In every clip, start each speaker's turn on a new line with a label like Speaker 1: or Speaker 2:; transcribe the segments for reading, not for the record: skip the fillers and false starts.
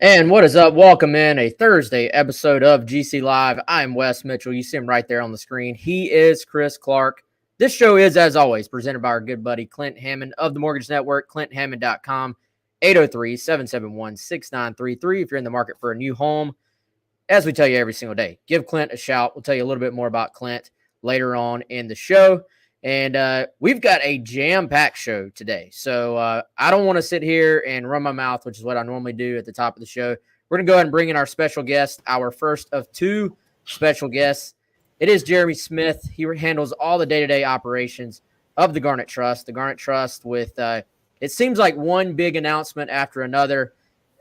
Speaker 1: And what is up? Welcome in a Thursday episode of GC Live. I'm Wes Mitchell. You see him right there on the screen. He is Chris Clark. This show is, as always, presented by our good buddy Clint Hammond of the Mortgage Network, ClintHammond.com, 803-771-6933. If you're in the market for a new home, as we tell you every single day, give Clint a shout. We'll tell you a little bit more about Clint later on in the show. And we've got a jam-packed show today. So I don't want to sit here and run my mouth, which is what I normally do at the top of the show. We're going to go ahead and bring in our special guest, our first of two special guests. It is Jeremy Smith. He handles all the day-to-day operations of the Garnet Trust. The Garnet Trust with, it seems like one big announcement after another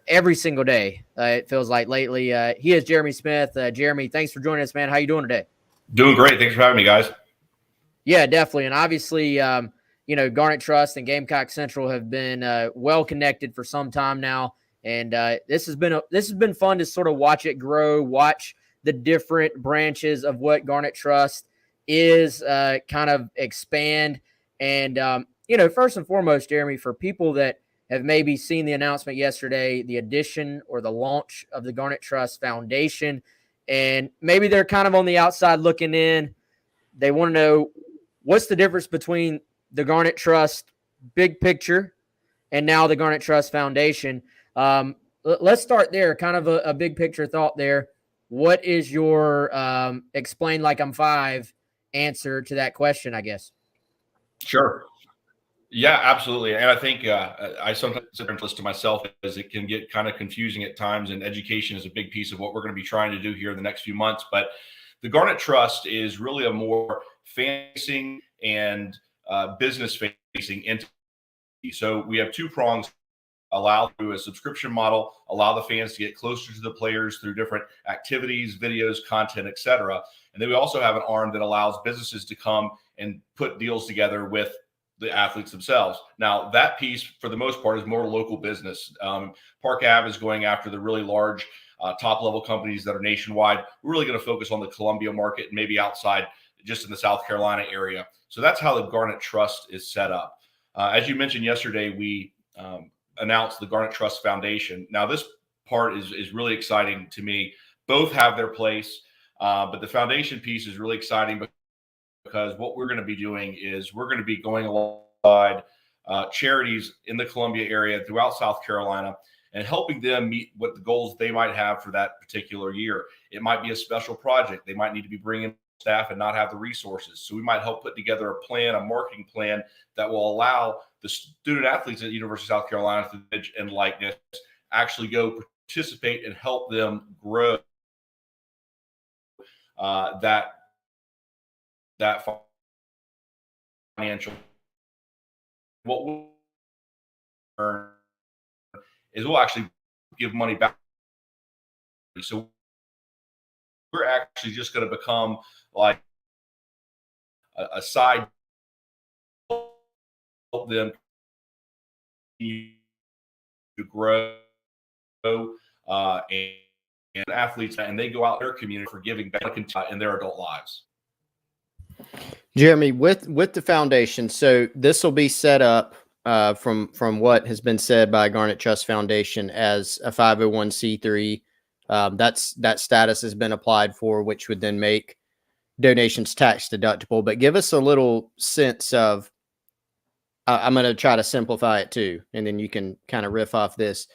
Speaker 1: every single day. It feels like lately. He is Jeremy Smith. Jeremy, thanks for joining us, man. How you doing today?
Speaker 2: Doing great. Thanks for having me, guys.
Speaker 1: Yeah, definitely. And obviously, Garnet Trust and Gamecock Central have been well connected for some time now. And this has been fun to sort of watch it grow, watch the different branches of what Garnet Trust is kind of expand. And, first and foremost, Jeremy, for people that have maybe seen the announcement yesterday, the addition or the launch of the Garnet Trust Foundation, and maybe they're kind of on the outside looking in. They want to know, what's the difference between the Garnet Trust big picture and now the Garnet Trust Foundation? Let's start there, kind of a big picture thought there. What is your explain like I'm five answer to that question, I guess?
Speaker 2: Sure. Yeah, absolutely. And I think I sometimes listen to myself as it can get kind of confusing at times, and education is a big piece of what we're going to be trying to do here in the next few months. But the Garnet Trust is really a more facing and business-facing entity. So we have two prongs: allow through a subscription model, allow the fans to get closer to the players through different activities, videos, content, etc. And then we also have an arm that allows businesses to come and put deals together with the athletes themselves. Now, that piece, for the most part, is more local business. Park Ave is going after the really large top-level companies that are nationwide. We're really going to focus on the Columbia market and maybe outside, just in the South Carolina area. So that's how the Garnet Trust is set up. As you mentioned yesterday, we announced the Garnet Trust Foundation. Now, this part is really exciting to me. Both have their place, but the foundation piece is really exciting because what we're going to be doing is we're going to be going alongside charities in the Columbia area throughout South Carolina and helping them meet what the goals they might have for that particular year. It might be a special project. They might need to be bringing staff and not have the resources. So we might help put together a plan, a marketing plan that will allow the student athletes at the University of South Carolina through Edge and Likeness actually go participate and help them grow that financial. What we'll earn is we'll actually give money back. So we're actually just going to become like a side, help them to grow and athletes, and they go out in their community for giving back in their adult lives.
Speaker 3: Jeremy, with the foundation, so this will be set up from what has been said by Garnet Trust Foundation as a 501c3. That status has been applied for, which would then make donations tax deductible. But give us a little sense of, I'm going to try to simplify it too, and then you can kind of riff off this.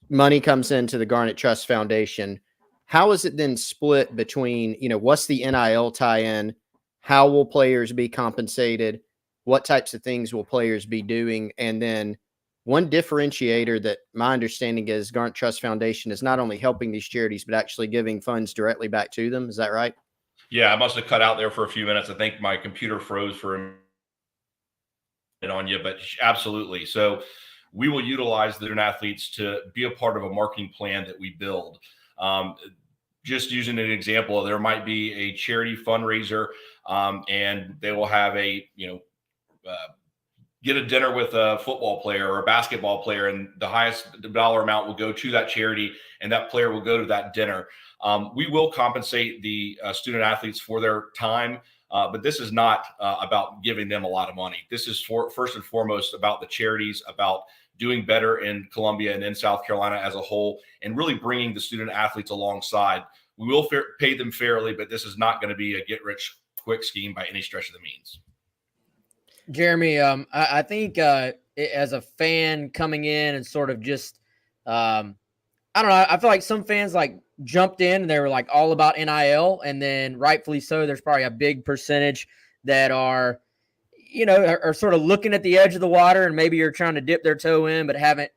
Speaker 3: Money comes into the Garnet Trust Foundation. How is it then split between, what's the NIL tie-in? How will players be compensated? What types of things will players be doing? And then one differentiator that my understanding is Garnet Trust Foundation is not only helping these charities, but actually giving funds directly back to them. Is that right?
Speaker 2: Yeah, I must have cut out there for a few minutes. I think my computer froze for a minute on you, but absolutely. So we will utilize the athletes to be a part of a marketing plan that we build. Just using an example, there might be a charity fundraiser, and they will have get a dinner with a football player or a basketball player, and the highest dollar amount will go to that charity, and that player will go to that dinner. We will compensate the student athletes for their time, but this is not about giving them a lot of money. This is first and foremost about the charities, about doing better in Columbia and in South Carolina as a whole, and really bringing the student athletes alongside. We will pay them fairly, but this is not going to be a get-rich-quick scheme by any stretch of the means.
Speaker 1: Jeremy, I think as a fan coming in and sort of just, I don't know, I feel like some fans like jumped in and they were like all about NIL, and then rightfully so, there's probably a big percentage that are, are sort of looking at the edge of the water and maybe you're trying to dip their toe in, but haven't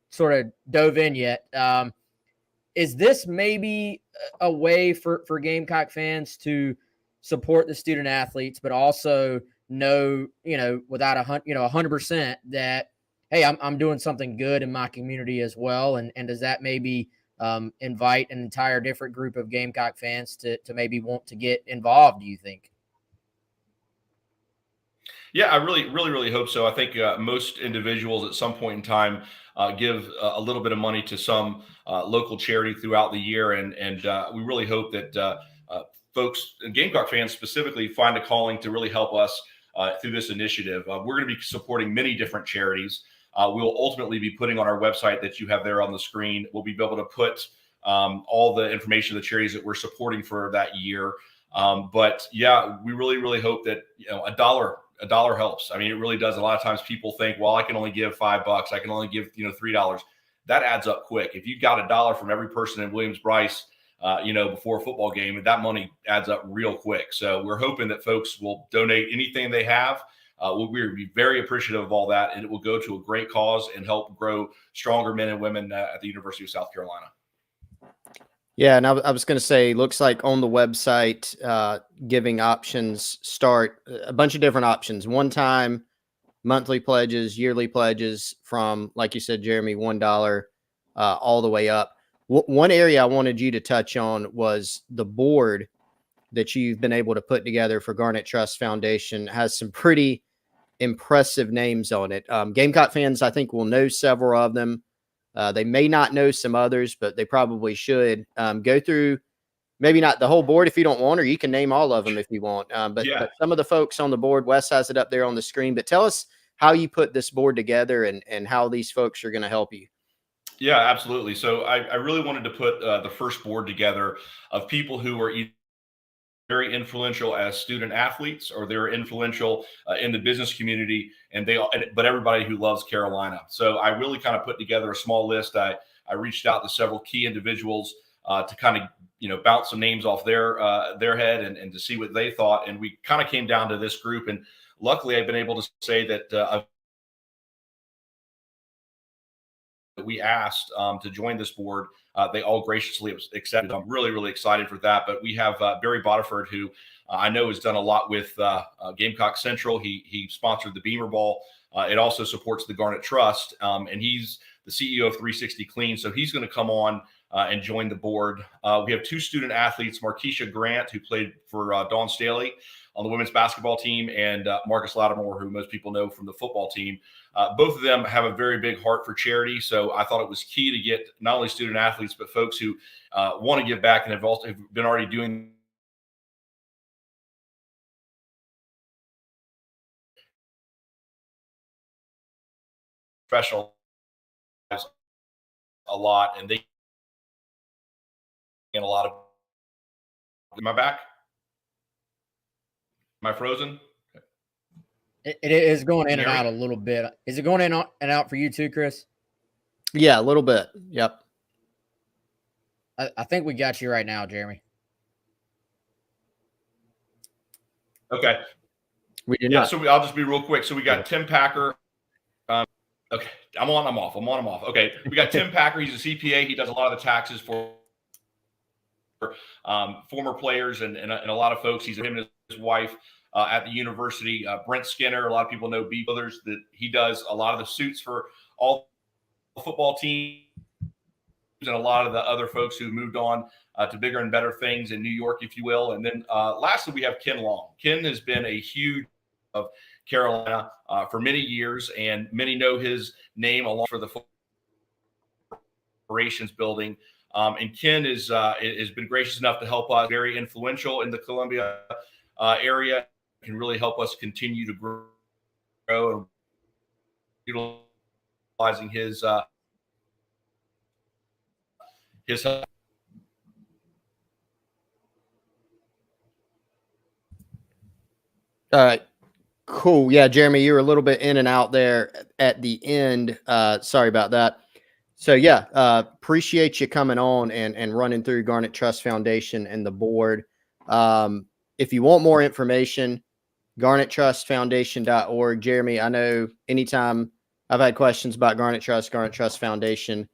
Speaker 1: sort of dove in yet. Is this maybe a way for Gamecock fans to support the student athletes, but also know, without 100% that, hey, I'm doing something good in my community as well. And does that maybe invite an entire different group of Gamecock fans to maybe want to get involved, do you think?
Speaker 2: Yeah, I really hope so. I think most individuals at some point in time give a little bit of money to some local charity throughout the year, and we really hope that folks, and Gamecock fans specifically, find a calling to really help us through this initiative. We're going to be supporting many different charities. We will ultimately be putting on our website that you have there on the screen. We'll be able to put all the information of the charities that we're supporting for that year. But yeah, we really hope that a dollar helps. I mean, it really does. A lot of times people think, well, I can only give $5. I can only give $3. That adds up quick. If you got $1 from every person in Williams-Brice, before a football game, that money adds up real quick. So we're hoping that folks will donate anything they have. We'll be very appreciative of all that, and it will go to a great cause and help grow stronger men and women at the University of South Carolina.
Speaker 3: Yeah, and I was going to say, looks like on the website, giving options start a bunch of different options. One-time, monthly pledges, yearly pledges from, like you said, Jeremy, $1 all the way up. One area I wanted you to touch on was the board that you've been able to put together for Garnet Trust Foundation. Has some pretty impressive names on it. Gamecock fans, I think, will know several of them. They may not know some others, but they probably should. Go through, maybe not the whole board if you don't want, or you can name all of them if you want. But some of the folks on the board, Wes has it up there on the screen. But tell us how you put this board together and how these folks are going to help you.
Speaker 2: Yeah, absolutely. So I really wanted to put the first board together of people who are either very influential as student athletes, or they're influential in the business community, but everybody who loves Carolina. So I really kind of put together a small list. I reached out to several key individuals to kind of bounce some names off their head and to see what they thought. And we kind of came down to this group. And luckily, I've been able to say that we asked to join this board. They all graciously accepted. I'm really excited for that. But we have Barry Bodiford, who I know has done a lot with Gamecock Central. He sponsored the Beamer Ball. It also supports the Garnet Trust, and he's the CEO of 360 Clean. So he's going to come on and join the board. We have two student athletes, Markeisha Grant, who played for Dawn Staley on the women's basketball team, and Marcus Lattimore, who most people know from the football team. Both of them have a very big heart for charity. So I thought it was key to get not only student athletes, but folks who want to give back and have been already doing professional lives a lot. And they get a lot of. Am I back? Am I frozen?
Speaker 1: It is going in and out a little bit. Is it going in and out for you too, Chris?
Speaker 3: Yeah, a little bit. Yep.
Speaker 1: I think we got you right now, Jeremy.
Speaker 2: Okay.
Speaker 3: We did not.
Speaker 2: So I'll just be real quick. So we got Tim Packer. Okay. I'm on, I'm off. I'm on, I'm off. Okay. We got Tim Packer. He's a CPA. He does a lot of the taxes for former players and a lot of folks. He's him and his wife at the university. Brent Skinner, a lot of people know B Brothers, that he does a lot of the suits for all the football teams and a lot of the other folks who moved on to bigger and better things in New York, if you will. And then lastly, we have Ken Long. Ken has been a huge of Carolina for many years, and many know his name along for the operations building. And Ken has been gracious enough to help us, very influential in the Columbia area, can really help us continue to grow and utilize his
Speaker 3: All right. Cool. Yeah, Jeremy, you were a little bit in and out there at the end. Sorry about that. So yeah, appreciate you coming on and running through Garnet Trust Foundation and the board. If you want more information, garnettrustfoundation.org. Jeremy, I know anytime I've had questions about Garnet Trust Foundation,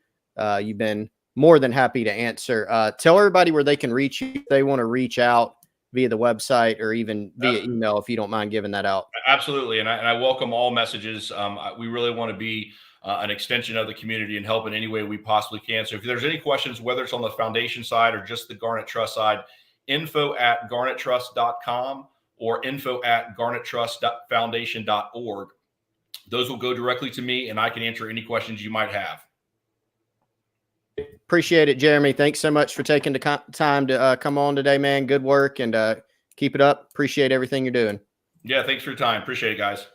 Speaker 3: you've been more than happy to answer. Tell everybody where they can reach you if they want to reach out via the website or even via email, if you don't mind giving that out.
Speaker 2: Absolutely. And I welcome all messages. We really want to be an extension of the community and help in any way we possibly can. So if there's any questions, whether it's on the foundation side or just the Garnet Trust side, info@garnettrust.com or info@garnettrustfoundation.org. Those will go directly to me and I can answer any questions you might have.
Speaker 3: Appreciate it, Jeremy. Thanks so much for taking the time to come on today, man. Good work, and keep it up. Appreciate everything you're doing.
Speaker 2: Yeah, thanks for your time. Appreciate it, guys.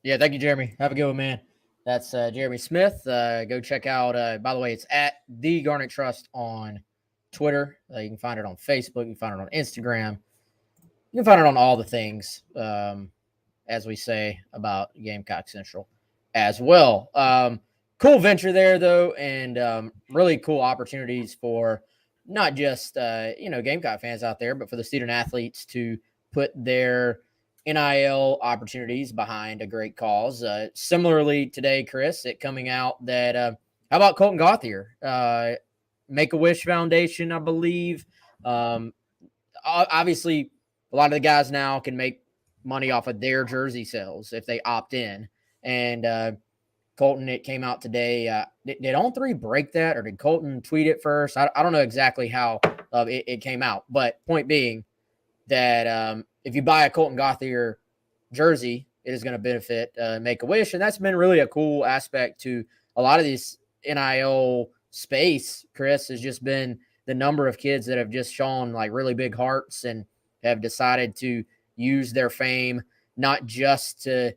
Speaker 1: Yeah, thank you, Jeremy. Have a good one, man. That's Jeremy Smith. Go check out, by the way, it's at The Garnet Trust on Twitter. You can find it on Facebook. You can find it on Instagram. You can find it on all the things, as we say about Gamecock Central as well. Cool venture there, though, and really cool opportunities for not just, Gamecock fans out there, but for the student athletes to put their NIL opportunities behind a great cause. Similarly today, Chris, it coming out that, how about Colton Gauthier? Make-A-Wish Foundation, I believe. Obviously, a lot of the guys now can make money off of their jersey sales if they opt in. And Colton, it came out today. Did On3 break that, or did Colton tweet it first? I don't know exactly how it came out. But point being that if you buy a Colton Gauthier jersey, it is going to benefit Make-A-Wish. And that's been really a cool aspect to a lot of these NIL space, Chris, has just been the number of kids that have just shown like really big hearts and have decided to use their fame, not just to,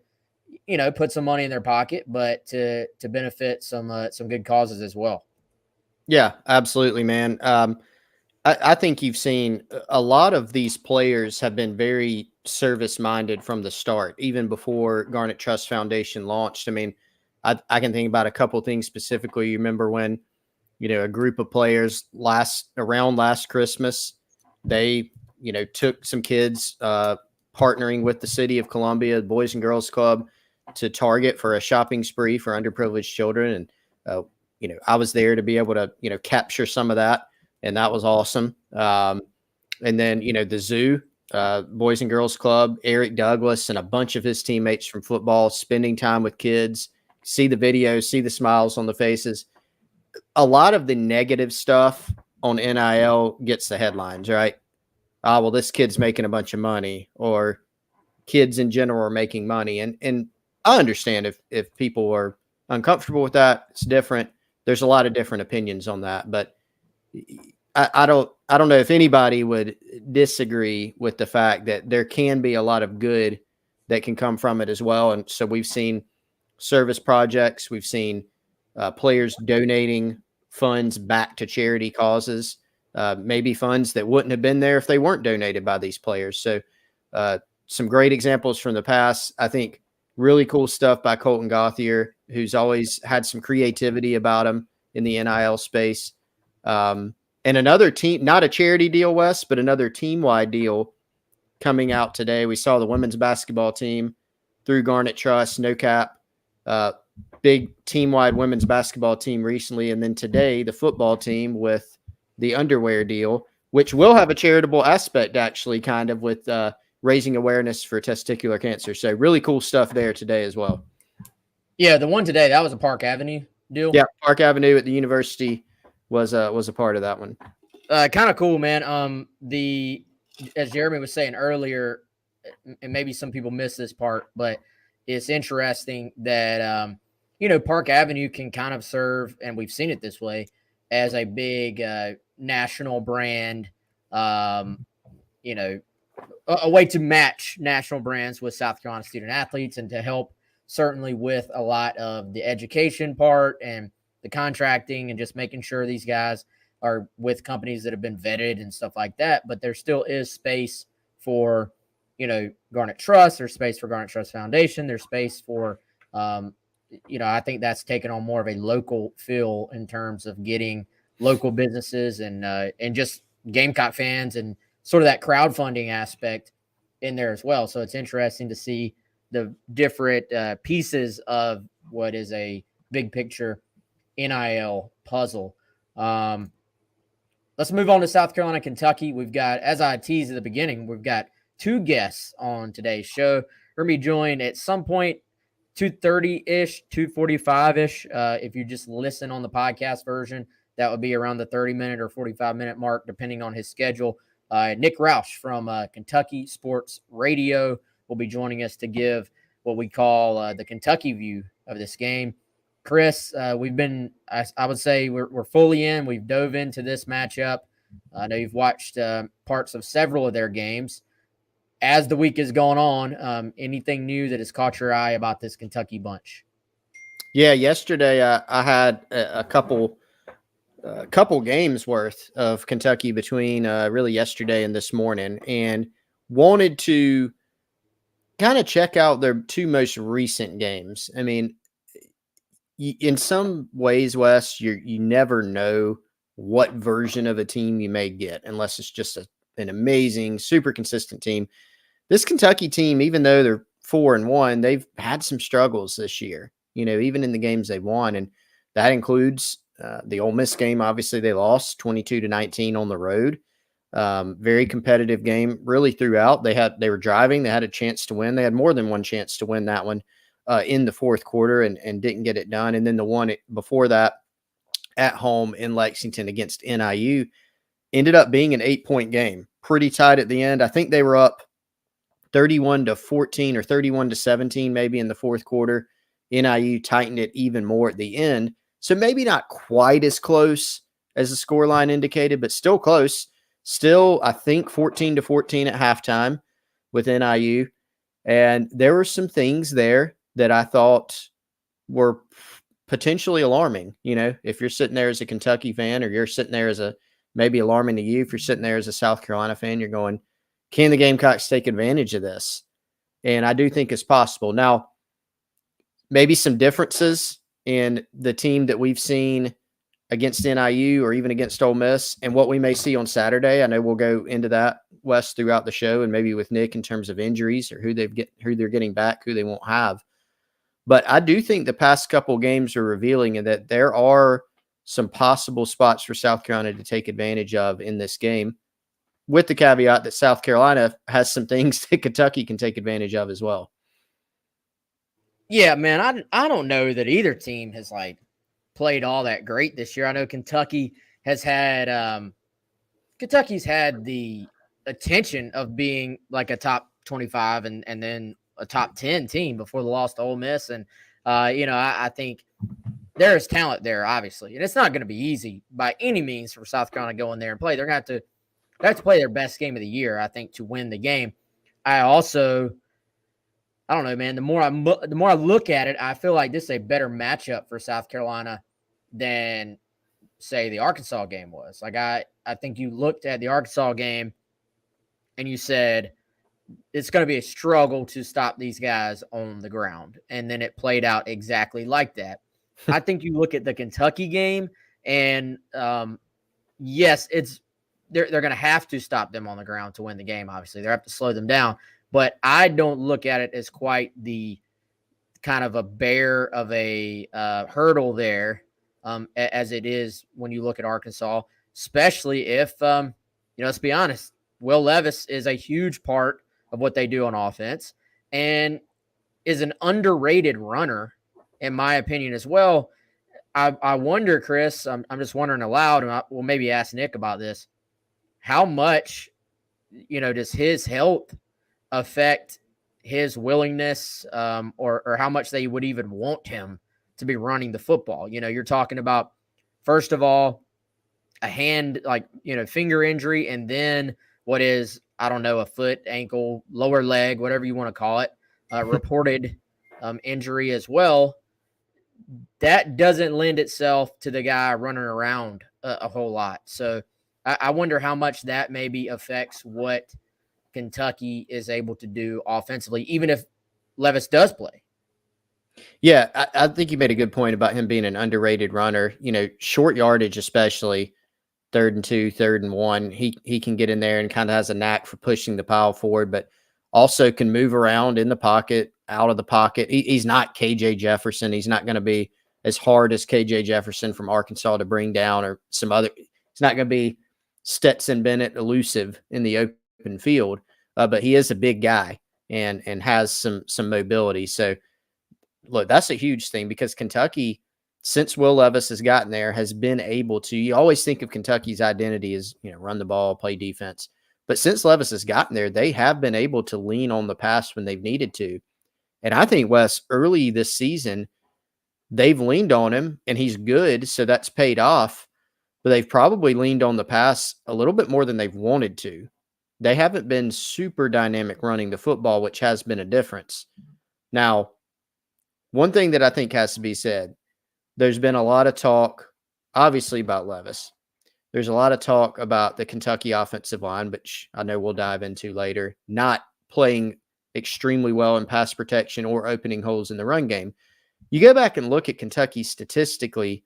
Speaker 1: put some money in their pocket, but to benefit some good causes as well.
Speaker 3: Yeah, absolutely, man. I think you've seen a lot of these players have been very service-minded from the start, even before Garnet Trust Foundation launched. I mean, I can think about a couple of things specifically. You remember when, a group of players around last Christmas, they, took some kids partnering with the city of Columbia, the Boys and Girls Club, to Target for a shopping spree for underprivileged children. And, I was there to be able to, capture some of that. And that was awesome. And then, the zoo, Boys and Girls Club, Eric Douglas and a bunch of his teammates from football, spending time with kids, see the videos, see the smiles on the faces. A lot of the negative stuff on NIL gets the headlines, right? Well, this kid's making a bunch of money, or kids in general are making money. And I understand if people are uncomfortable with that, it's different. There's a lot of different opinions on that, but I don't know if anybody would disagree with the fact that there can be a lot of good that can come from it as well. And so we've seen service projects, we've seen players donating funds back to charity causes, maybe funds that wouldn't have been there if they weren't donated by these players. So some great examples from the past. I think really cool stuff by Colton Gauthier, who's always had some creativity about him in the NIL space. And another team, not a charity deal, Wes, but another team-wide deal coming out today. We saw the women's basketball team through Garnet Trust, no cap, big team-wide women's basketball team recently. And then today, the football team with the underwear deal, which will have a charitable aspect, actually, kind of with raising awareness for testicular cancer. So really cool stuff there today as well.
Speaker 1: Yeah, the one today, that was a Park Avenue deal.
Speaker 3: Yeah, Park Avenue at the university was a part of that one.
Speaker 1: Kind of cool, man. As Jeremy was saying earlier, and maybe some people miss this part, but it's interesting that Park Avenue can kind of serve, and we've seen it this way, as a big national brand. A way to match national brands with South Carolina student athletes and to help certainly with a lot of the education part and the contracting and just making sure these guys are with companies that have been vetted and stuff like that. But there still is space for, Garnet Trust. There's space for Garnet Trust Foundation. There's space for, I think that's taken on more of a local feel in terms of getting local businesses and just Gamecock fans and sort of that crowdfunding aspect in there as well. So it's interesting to see the different pieces of what is a big picture NIL puzzle. Let's move on to South Carolina, Kentucky. We've got, as I teased at the beginning, we've got two guests on today's show. We're going to be joined at some point 2:30-ish, 2:45-ish. If you just listen on the podcast version, that would be around the 30-minute or 45-minute mark, depending on his schedule. Nick Roush from Kentucky Sports Radio will be joining us to give what we call the Kentucky view of this game. Chris, we've been, I would say we're fully in. We've dove into this matchup. I know you've watched parts of several of their games. As the week is going on, anything new that has caught your eye about this Kentucky bunch?
Speaker 3: Yeah, yesterday I had a couple games worth of Kentucky between really yesterday and this morning, and wanted to kind of check out their two most recent games. I mean, in some ways, Wes, you never know what version of a team you may get unless it's just an amazing, super consistent team. This Kentucky team, even though they're 4-1, they've had some struggles this year, even in the games they won. And that includes the Ole Miss game. Obviously, they lost 22-19 on the road. Very competitive game really throughout. They were driving. They had a chance to win. They had more than one chance to win that one in the fourth quarter and didn't get it done. And then the one before that at home in Lexington against NIU ended up being an 8-point game. Pretty tight at the end. I think they were up 31-14 or 31-17 maybe in the fourth quarter. NIU tightened it even more at the end. So maybe not quite as close as the scoreline indicated, but still close. Still, I think 14-14 at halftime with NIU. And there were some things there that I thought were potentially alarming. If you're sitting there as a Kentucky fan, or you're sitting there as maybe alarming to you, if you're sitting there as a South Carolina fan, you're going, can the Gamecocks take advantage of this? And I do think it's possible. Now, maybe some differences in the team that we've seen against NIU or even against Ole Miss and what we may see on Saturday. I know we'll go into that, Wes, throughout the show, and maybe with Nick in terms of injuries or who they're getting back, who they won't have. But I do think the past couple games are revealing and that there are some possible spots for South Carolina to take advantage of in this game, with the caveat that South Carolina has some things that Kentucky can take advantage of as well.
Speaker 1: Yeah, man, I don't know that either team has played all that great this year. I know Kentucky has had Kentucky's had the attention of being like a top 25 and then a top 10 team before the loss to Ole Miss. And, I think there is talent there, obviously. And it's not going to be easy by any means for South Carolina to go in there and play. They're going to have to play their best game of the year, I think, to win the game. I don't know, man. The more I look at it, I feel like this is a better matchup for South Carolina than, say, the Arkansas game was. I think you looked at the Arkansas game and you said it's going to be a struggle to stop these guys on the ground, and then it played out exactly like that. I think you look at the Kentucky game, and yes, they're going to have to stop them on the ground to win the game. Obviously, they have to slow them down. But I don't look at it as quite the kind of a bear of a hurdle there as it is when you look at Arkansas, especially if, let's be honest, Will Levis is a huge part of what they do on offense and is an underrated runner, in my opinion, as well. I wonder, Chris, I'm just wondering aloud, and we'll maybe ask Nick about this. How much, does his health affect his willingness or how much they would even want him to be running the football? You're talking about, first of all, a hand, finger injury, and then what is, I don't know, a foot, ankle, lower leg, whatever you want to call it, reported injury as well. That doesn't lend itself to the guy running around a whole lot. So I wonder how much that maybe affects what Kentucky is able to do offensively, even if Levis does play.
Speaker 3: Yeah, I think you made a good point about him being an underrated runner. Short yardage, especially 3rd and 2, 3rd and 1. He can get in there and kind of has a knack for pushing the pile forward, but also can move around in the pocket, out of the pocket. He's not KJ Jefferson. He's not going to be as hard as KJ Jefferson from Arkansas to bring down, or some other. He's not going to be Stetson Bennett elusive in the open field, but he is a big guy and has some mobility. So look, that's a huge thing, because Kentucky, since Will Levis has gotten there, has been able to. You always think of Kentucky's identity as, run the ball, play defense. But since Levis has gotten there, they have been able to lean on the pass when they've needed to. And I think, Wes, early this season, they've leaned on him, and he's good, so that's paid off. But they've probably leaned on the pass a little bit more than they've wanted to. They haven't been super dynamic running the football, which has been a difference. Now, one thing that I think has to be said, there's been a lot of talk, obviously, about Levis. There's a lot of talk about the Kentucky offensive line, which I know we'll dive into later, not playing extremely well in pass protection or opening holes in the run game. You go back and look at Kentucky statistically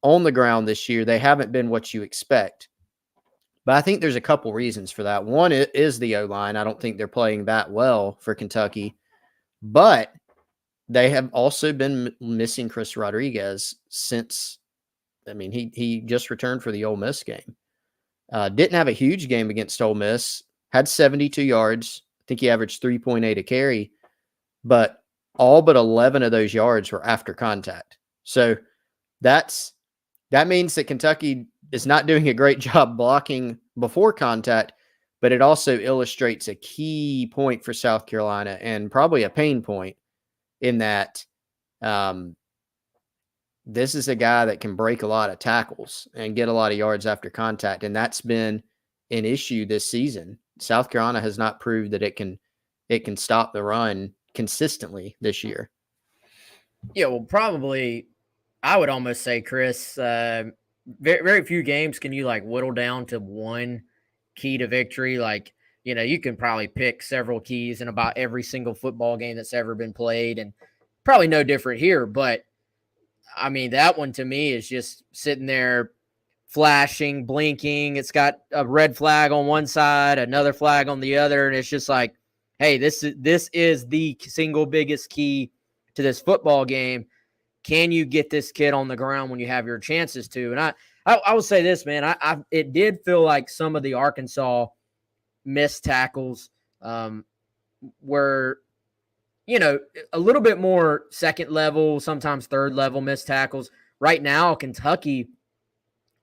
Speaker 3: on the ground this year, they haven't been what you expect. But I think there's a couple reasons for that. One is the O-line. I don't think they're playing that well for Kentucky. But they have also been missing Chris Rodriguez since, he just returned for the Ole Miss game. Didn't have a huge game against Ole Miss. Had 72 yards. I think he averaged 3.8 a carry. But all but 11 of those yards were after contact. So that means that Kentucky is not doing a great job blocking before contact, but it also illustrates a key point for South Carolina, and probably a pain point, in that this is a guy that can break a lot of tackles and get a lot of yards after contact, and that's been an issue this season. South Carolina has not proved that it can stop the run consistently this year.
Speaker 1: Yeah, well, probably I would almost say, Chris, very, very few games can you whittle down to one key to victory. You can probably pick several keys in about every single football game that's ever been played, and probably no different here. But that one to me is just sitting there flashing, blinking. It's got a red flag on one side, another flag on the other. And it's just like, hey, this is the single biggest key to this football game. Can you get this kid on the ground when you have your chances to? And I will say this, man, it did feel like some of the Arkansas missed tackles were, a little bit more second level, sometimes third level missed tackles. Right now, Kentucky,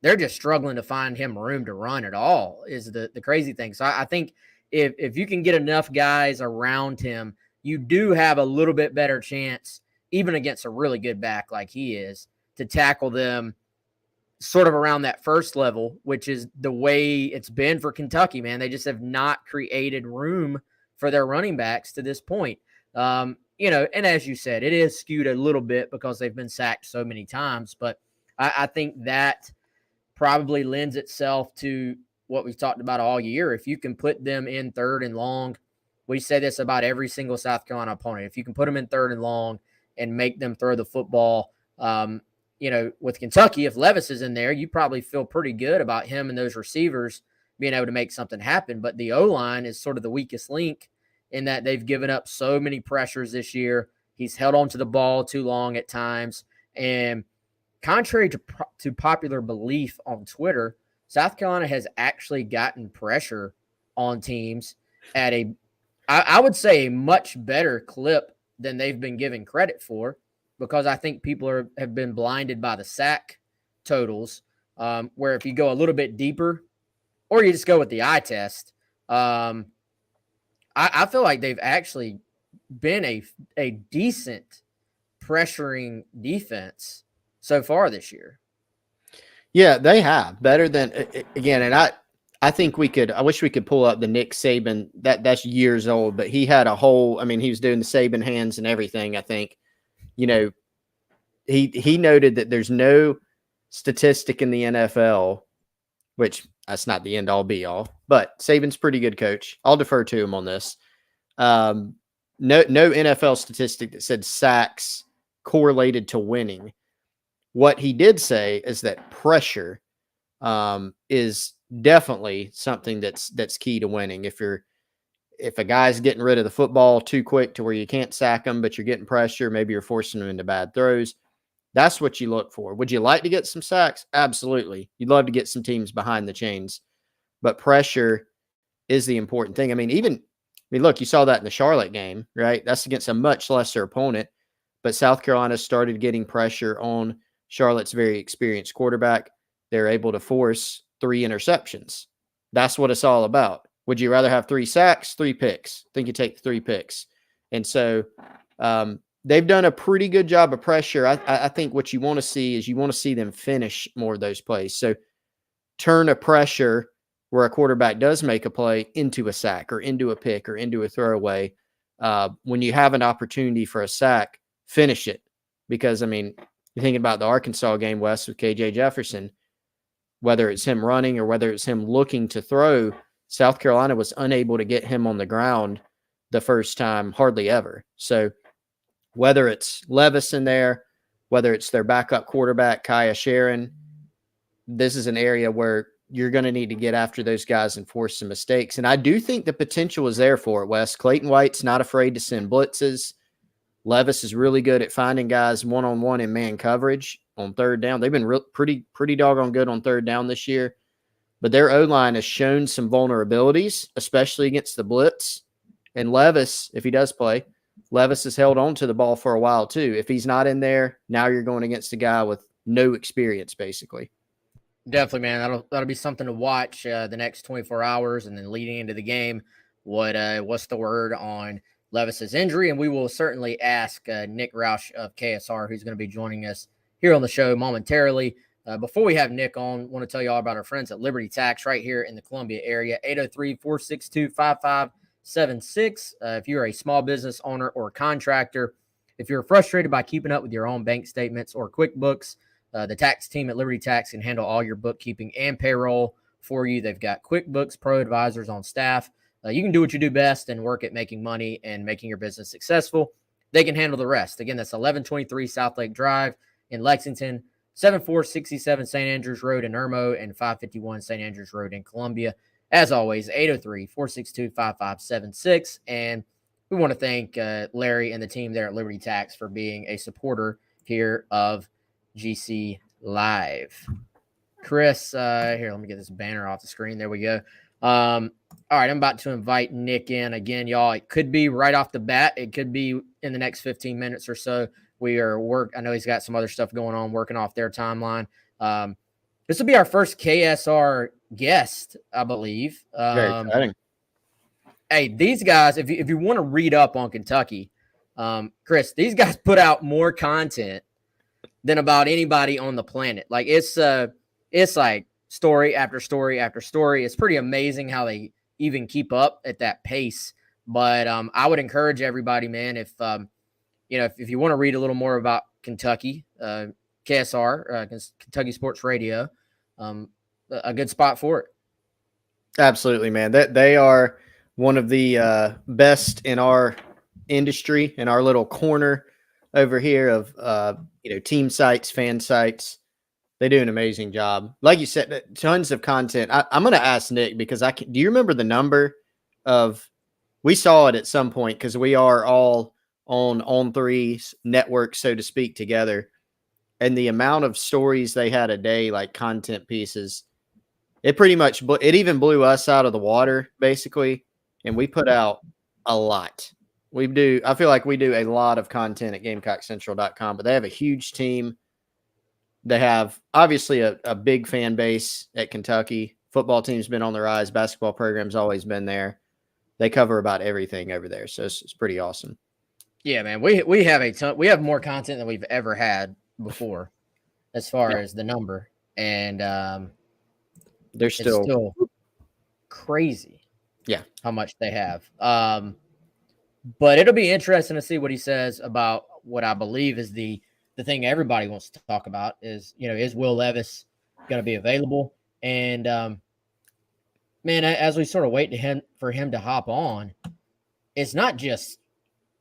Speaker 1: they're just struggling to find him room to run at all, is the crazy thing. So I think if you can get enough guys around him, you do have a little bit better chance, even against a really good back like he is, to tackle them sort of around that first level, which is the way it's been for Kentucky, man. They just have not created room for their running backs to this point. And as you said, it is skewed a little bit because they've been sacked so many times, but I think that probably lends itself to what we've talked about all year. If you can put them in 3rd and long, we say this about every single South Carolina opponent. If you can put them in 3rd and long and make them throw the football, with Kentucky, if Levis is in there, you probably feel pretty good about him and those receivers being able to make something happen. But the O-line is sort of the weakest link, in that they've given up so many pressures this year. He's held on to the ball too long at times. And contrary to popular belief on Twitter, South Carolina has actually gotten pressure on teams at I would say, a much better clip than they've been given credit for, because I think people have been blinded by the sack totals, where if you go a little bit deeper, or you just go with the eye test, I feel like they've actually been a decent pressuring defense so far this year.
Speaker 3: Yeah, they have, better than, again, and I think I wish we could pull up the Nick Saban. That's years old, but he had a whole, I mean, he was doing the Saban hands and everything. I think, he noted that there's no statistic in the NFL, which that's not the end all be all, but Saban's pretty good coach. I'll defer to him on this. No NFL statistic that said sacks correlated to winning. What he did say is that pressure is definitely something that's key to winning. If a guy's getting rid of the football too quick to where you can't sack them, but you're getting pressure, maybe you're forcing them into bad throws. That's what you look for. Would you like to get some sacks? Absolutely. You'd love to get some teams behind the chains, but pressure is the important thing. I mean, look, you saw that in the Charlotte game, right? That's against a much lesser opponent, but South Carolina started getting pressure on Charlotte's very experienced quarterback. They're able to force 3 interceptions. That's what it's all about. Would you rather have 3 sacks, 3 picks? I think you take the 3 picks. And so they've done a pretty good job of pressure. I think what you want to see is you want to see them finish more of those plays. So turn a pressure where a quarterback does make a play into a sack or into a pick or into a throwaway. When you have an opportunity for a sack, finish it. Because, I mean, you're thinking about the Arkansas game, Wes, with KJ Jefferson, whether it's him running or whether it's him looking to throw, South Carolina was unable to get him on the ground the first time, hardly ever. So whether it's Levis in there, whether it's their backup quarterback, Kaya Sharon, this is an area where you're going to need to get after those guys and force some mistakes. And I do think the potential is there for it, Wes. Clayton White's not afraid to send blitzes. Levis is really good at finding guys one-on-one in man coverage on third down. They've been pretty doggone good on third down this year. But their O-line has shown some vulnerabilities, especially against the blitz. And Levis, if he does play, Levis has held on to the ball for a while too. If he's not in there, now you're going against a guy with no experience, basically.
Speaker 1: Definitely, man. That'll be something to watch the next 24 hours, and then leading into the game. What's the word on Levis's injury? And we will certainly ask Nick Roush of KSR, who's going to be joining us here on the show momentarily. Before we have Nick on, I want to tell you all about our friends at Liberty Tax right here in the Columbia area, 803-462-5576. If you're a small business owner or contractor, if you're frustrated by keeping up with your own bank statements or QuickBooks, the tax team at Liberty Tax can handle all your bookkeeping and payroll for you. They've got QuickBooks Pro advisors on staff. You can do what you do best and work at making money and making your business successful. They can handle the rest. Again, that's 1123 South Lake Drive in Lexington, 7467 St. Andrews Road in Irmo, and 551 St. Andrews Road in Columbia. As always, 803-462-5576. And we want to thank Larry and the team there at Liberty Tax for being a supporter here of GC Live. Chris, here, let me get this banner off the screen. There we go. All right, I'm about to invite Nick in again, y'all. It could be right off the bat. It could be in the next 15 minutes or so. I know he's got some other stuff going on, working off their timeline. This will be our first KSR guest, I believe.
Speaker 3: Very exciting.
Speaker 1: Hey, these guys, if you want to read up on Kentucky, Chris, these guys put out more content than about anybody on the planet. Like it's like story after story after story. It's pretty amazing how they even keep up at that pace. But I would encourage everybody, man, if you want to read a little more about Kentucky, KSR, Kentucky Sports Radio, a good spot for it.
Speaker 3: Absolutely, man. They are one of the best in our industry, in our little corner over here of team sites, fan sites. They do an amazing job. Like you said, tons of content. I'm going to ask Nick because do you remember the number of, we saw it at some point because we are all on three networks, so to speak, together. And the amount of stories they had a day, like content pieces, it even blew us out of the water, basically. And we put out a lot. I feel like we do a lot of content at GamecockCentral.com, but they have a huge team. They have obviously a big fan base at Kentucky. Football team's been on the rise. Basketball program's always been there. They cover about everything over there. So it's pretty awesome.
Speaker 1: Yeah, man. We have a ton. We have more content than we've ever had before as far as the number. And
Speaker 3: they're still
Speaker 1: crazy.
Speaker 3: Yeah.
Speaker 1: How much they have. But it'll be interesting to see what he says about what I believe is the thing everybody wants to talk about is, is Will Levis going to be available? And, man, as we sort of wait for him to hop on, it's not just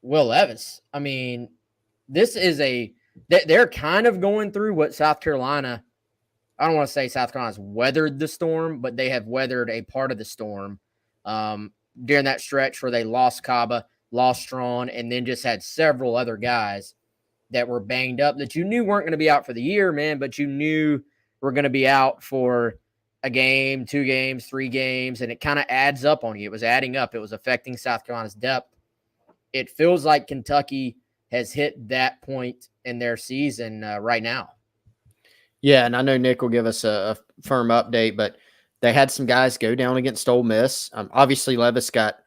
Speaker 1: Will Levis. I mean, this is they're kind of going through what South Carolina, I don't want to say South Carolina's weathered the storm, but they have weathered a part of the storm during that stretch where they lost Kaba, lost Strawn, and then just had several other guys that were banged up that you knew weren't going to be out for the year, man, but you knew were going to be out for a game, 2 games, 3 games, and it kind of adds up on you. It was adding up. It was affecting South Carolina's depth. It feels like Kentucky has hit that point in their season right now. Yeah,
Speaker 3: and I know Nick will give us a firm update, but they had some guys go down against Ole Miss. Obviously, Levis got,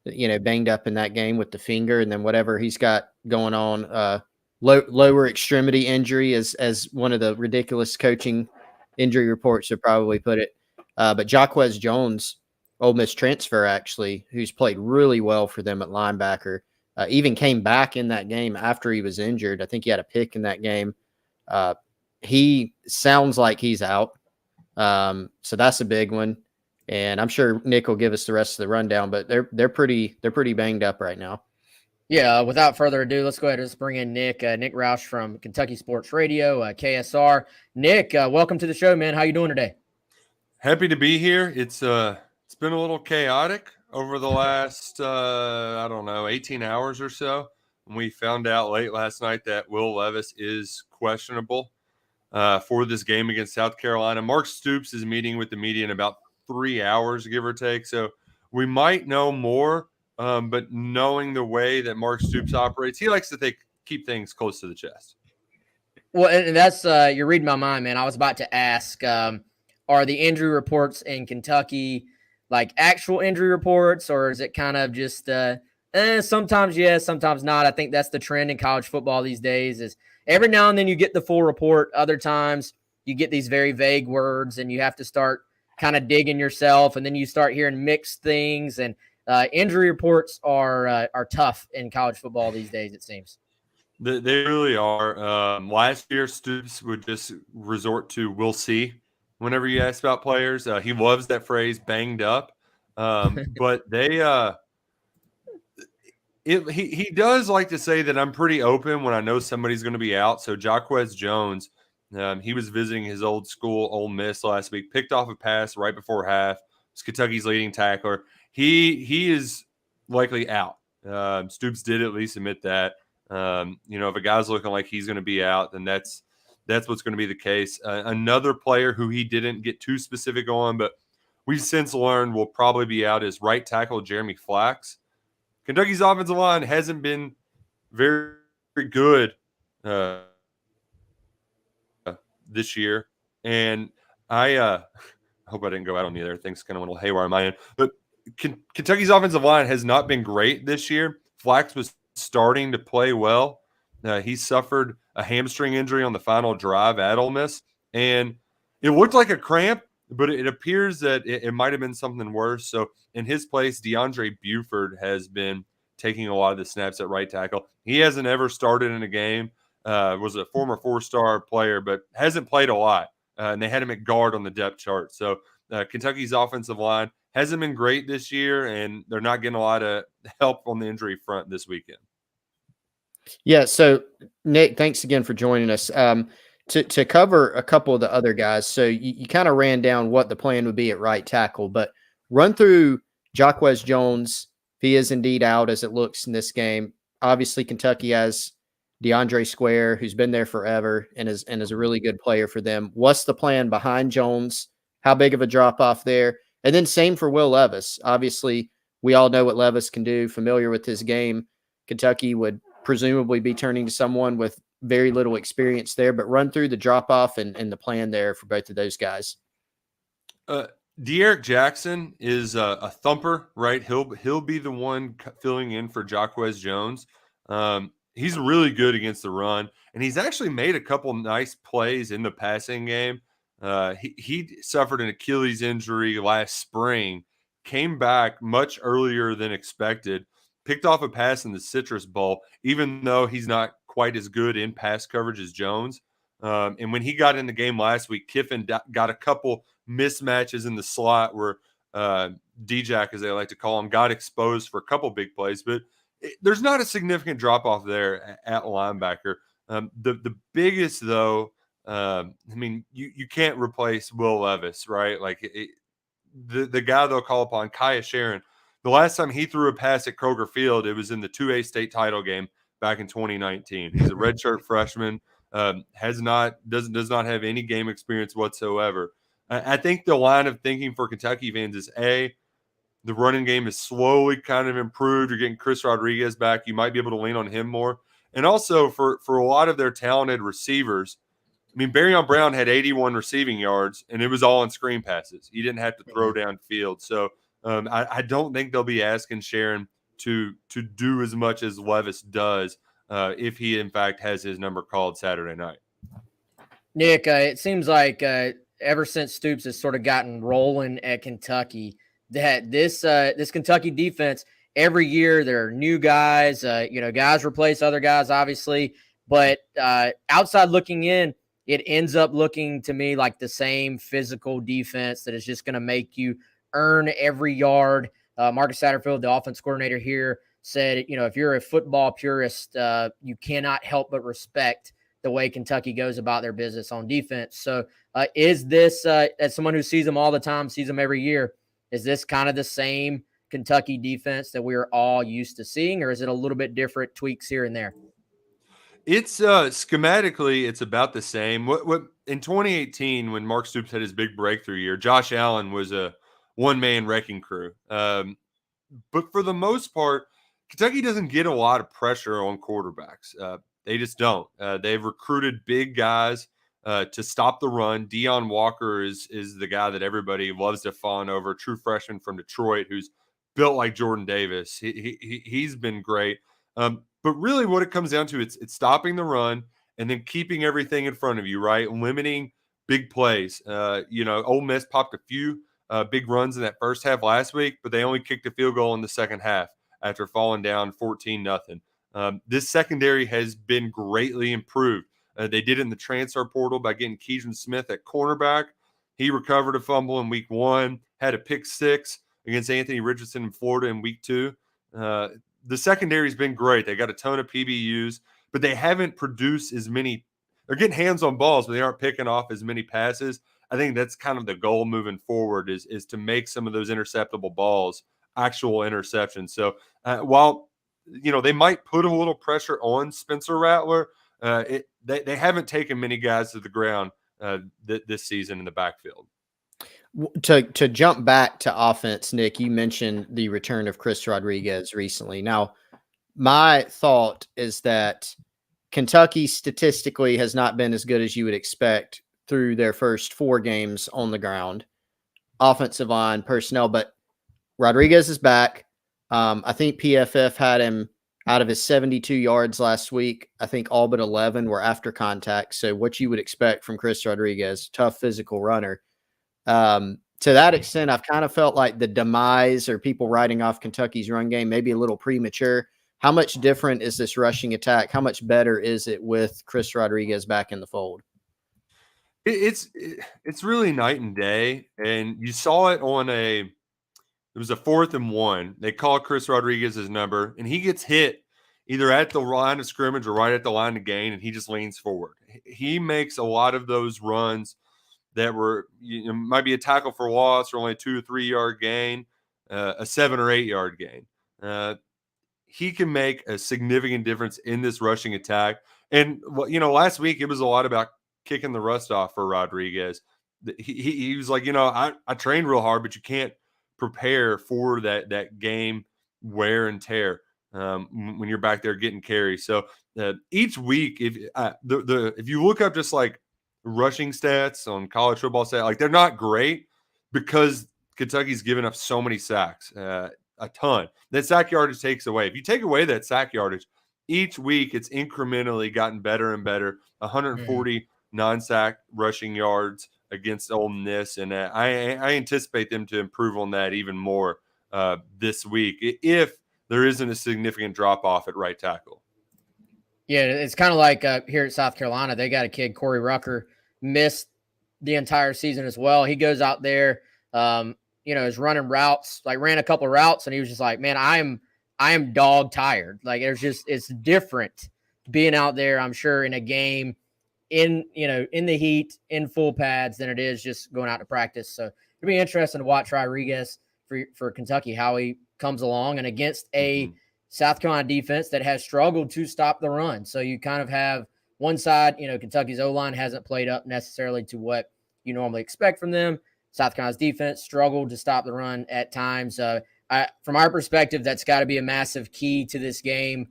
Speaker 3: banged up in that game with the finger, and then whatever he's got going on, lower extremity injury, as one of the ridiculous coaching injury reports would probably put it. But Jaquez Jones, Ole Miss transfer, actually, who's played really well for them at linebacker, even came back in that game after he was injured. I think he had a pick in that game. He sounds like he's out. So that's a big one. And I'm sure Nick will give us the rest of the rundown, but they're pretty banged up right now.
Speaker 1: Yeah, without further ado, let's go ahead and just bring in Nick Roush from Kentucky Sports Radio, KSR. Nick, welcome to the show, man. How you doing today?
Speaker 4: Happy to be here. It's been a little chaotic over the last 18 hours or so. We found out late last night that Will Levis is questionable for this game against South Carolina. Mark Stoops is meeting with the media in about 3 hours, give or take. So we might know more. But knowing the way that Mark Stoops operates, he likes to keep things close to the chest.
Speaker 1: Well, and that's you're reading my mind, man. I was about to ask, are the injury reports in Kentucky like actual injury reports, or is it kind of just sometimes yes, sometimes not? I think that's the trend in college football these days is every now and then you get the full report. Other times you get these very vague words and you have to start kind of digging yourself, and then you start hearing mixed things, and injury reports are tough in college football these days, it seems.
Speaker 4: They really are. Last year, Stoops would just resort to "we'll see" whenever you ask about players. He loves that phrase "banged up," but he does like to say that I'm pretty open when I know somebody's going to be out. So Jaquez Jones, he was visiting his old school, Ole Miss, last week. Picked off a pass right before half. It's Kentucky's leading tackler. He is likely out. Stoops did at least admit that. If a guy's looking like he's going to be out, then that's what's going to be the case. Another player who he didn't get too specific on, but we've since learned will probably be out is right tackle Jeremy Flax. Kentucky's offensive line hasn't been very, very good this year, and I hope I didn't go out on the other things. Kind of went a little haywire on my end, but Kentucky's offensive line has not been great this year. Flax was starting to play well. He suffered a hamstring injury on the final drive at Ole Miss, and it looked like a cramp, but it appears that it might have been something worse. So in his place, DeAndre Buford has been taking a lot of the snaps at right tackle. He hasn't ever started in a game. Was a former 4-star player, but hasn't played a lot. And they had him at guard on the depth chart. So Kentucky's offensive line hasn't been great this year, and they're not getting a lot of help on the injury front this weekend.
Speaker 3: Yeah. So Nick, thanks again for joining us. To cover a couple of the other guys. So you kind of ran down what the plan would be at right tackle, but run through Jaquez Jones. If he is indeed out as it looks in this game, obviously Kentucky has DeAndre Square, who's been there forever and is a really good player for them. What's the plan behind Jones? How big of a drop off there? And then same for Will Levis. Obviously, we all know what Levis can do, familiar with his game. Kentucky would presumably be turning to someone with very little experience there, but run through the drop off and the plan there for both of those guys.
Speaker 4: De'Eric Jackson is a thumper, right? He'll be the one filling in for Jaquez Jones. He's really good against the run, and he's actually made a couple nice plays in the passing game. He suffered an Achilles injury last spring came back much earlier than expected, picked off a pass in the Citrus Bowl, even though he's not quite as good in pass coverage as Jones. And when he got in the game last week, Kiffin got a couple mismatches in the slot where D-Jack, as they like to call him, got exposed for a couple big plays. But there's not a significant drop-off there at linebacker. The biggest, though, I mean, you can't replace Will Levis, right? Like the guy they'll call upon, Kaya Sharon. The last time he threw a pass at Kroger Field, it was in the 2A state title game back in 2019. He's a redshirt freshman, does not have any game experience whatsoever. I think the line of thinking for Kentucky fans is the running game is slowly kind of improved. You're getting Chris Rodriguez back. You might be able to lean on him more. And also for a lot of their talented receivers, I mean, Barryon Brown had 81 receiving yards, and it was all on screen passes. He didn't have to throw downfield. So I don't think they'll be asking Sharon to do as much as Levis does if he, in fact, has his number called Saturday night.
Speaker 1: Nick, it seems like ever since Stoops has sort of gotten rolling at Kentucky, that this Kentucky defense, every year there are new guys. Guys replace other guys, obviously. But outside looking in, it ends up looking to me like the same physical defense that is just going to make you earn every yard. Marcus Satterfield, the offense coordinator here, said, if you're a football purist, you cannot help but respect the way Kentucky goes about their business on defense. So is this, as someone who sees them all the time, sees them every year, is this kind of the same Kentucky defense that we're all used to seeing, or is it a little bit different, tweaks here and there?
Speaker 4: It's schematically, it's about the same. What in 2018, when Mark Stoops had his big breakthrough year, Josh Allen was a one-man wrecking crew. But for the most part, Kentucky doesn't get a lot of pressure on quarterbacks. They just don't. They've recruited big guys to stop the run. Deion Walker is the guy that everybody loves to fawn over, true freshman from Detroit who's built like Jordan Davis. He's been great. But really what it comes down to, it's stopping the run and then keeping everything in front of you, right? Limiting big plays. Ole Miss popped a few big runs in that first half last week, but they only kicked a field goal in the second half after falling down 14-0. This secondary has been greatly improved. They did it in the transfer portal by getting Keidron Smith at cornerback. He recovered a fumble in week 1, had a pick 6 against Anthony Richardson in Florida in week 2. The secondary's been great. They got a ton of PBUs, but they haven't produced as many. They're getting hands on balls, but they aren't picking off as many passes. I think that's kind of the goal moving forward is to make some of those interceptable balls actual interceptions. So while they might put a little pressure on Spencer Rattler, they haven't taken many guys to the ground this season in the backfield.
Speaker 3: To jump back to offense, Nick, you mentioned the return of Chris Rodriguez recently. Now, my thought is that Kentucky statistically has not been as good as you would expect through their first 4 games on the ground, offensive line, personnel, but Rodriguez is back. I think PFF had him out of his 72 yards last week. I think all but 11 were after contact. So what you would expect from Chris Rodriguez, tough physical runner. To that extent, I've kind of felt like the demise or people writing off Kentucky's run game maybe a little premature. How much different is this rushing attack? How much better is it with Chris Rodriguez back in the fold?
Speaker 4: It's really night and day, and you saw it on it was a 4th and 1. They call Chris Rodriguez's number, and he gets hit either at the line of scrimmage or right at the line of gain, and he just leans forward. He makes a lot of those runs that were might be a tackle for loss or only a 2 or 3 yard gain, a 7 or 8 yard gain. He can make a significant difference in this rushing attack. And last week it was a lot about kicking the rust off for Rodriguez. He was like, I trained real hard, but you can't prepare for that game wear and tear when you're back there getting carries. So each week, if you look up just like rushing stats on college football stats, like they're not great because Kentucky's given up so many sacks, a ton. That sack yardage takes away. If you take away that sack yardage, each week it's incrementally gotten better and better. 140 non-sack rushing yards against Ole Miss, and I anticipate them to improve on that even more this week if there isn't a significant drop off at right tackle.
Speaker 1: Yeah, it's kind of like here at South Carolina, they got a kid, Corey Rucker, missed the entire season as well. He goes out there, is running routes, like ran a couple of routes, and he was just like, man, I am dog tired. Like it's different being out there, I'm sure, in a game in the heat, in full pads than it is just going out to practice. So it'll be interesting to watch Rodriguez for Kentucky, how he comes along and against a South Carolina defense that has struggled to stop the run. So you kind of have one side, Kentucky's O-line hasn't played up necessarily to what you normally expect from them. South Carolina's defense struggled to stop the run at times. From our perspective, that's got to be a massive key to this game.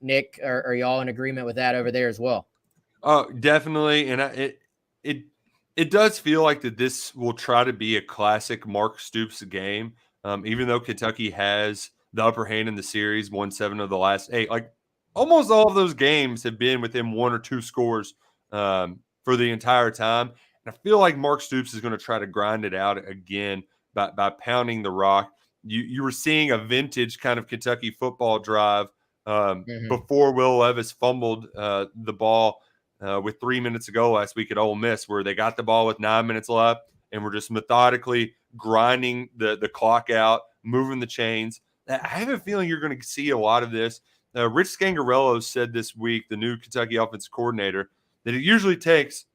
Speaker 1: Nick, are y'all in agreement with that over there as well?
Speaker 4: Oh, definitely. And it does feel like that this will try to be a classic Mark Stoops game. Even though Kentucky has the upper hand in the series, won 7 of the last 8, like almost all of those games have been within 1 or 2 scores for the entire time. And I feel like Mark Stoops is going to try to grind it out again by pounding the rock. You were seeing a vintage kind of Kentucky football drive before Will Levis fumbled the ball with 3 minutes to go last week at Ole Miss, where they got the ball with 9 minutes left and were just methodically grinding the clock out, moving the chains. I have a feeling you're going to see a lot of this. Rich Scangarello said this week, the new Kentucky offensive coordinator, that it usually takes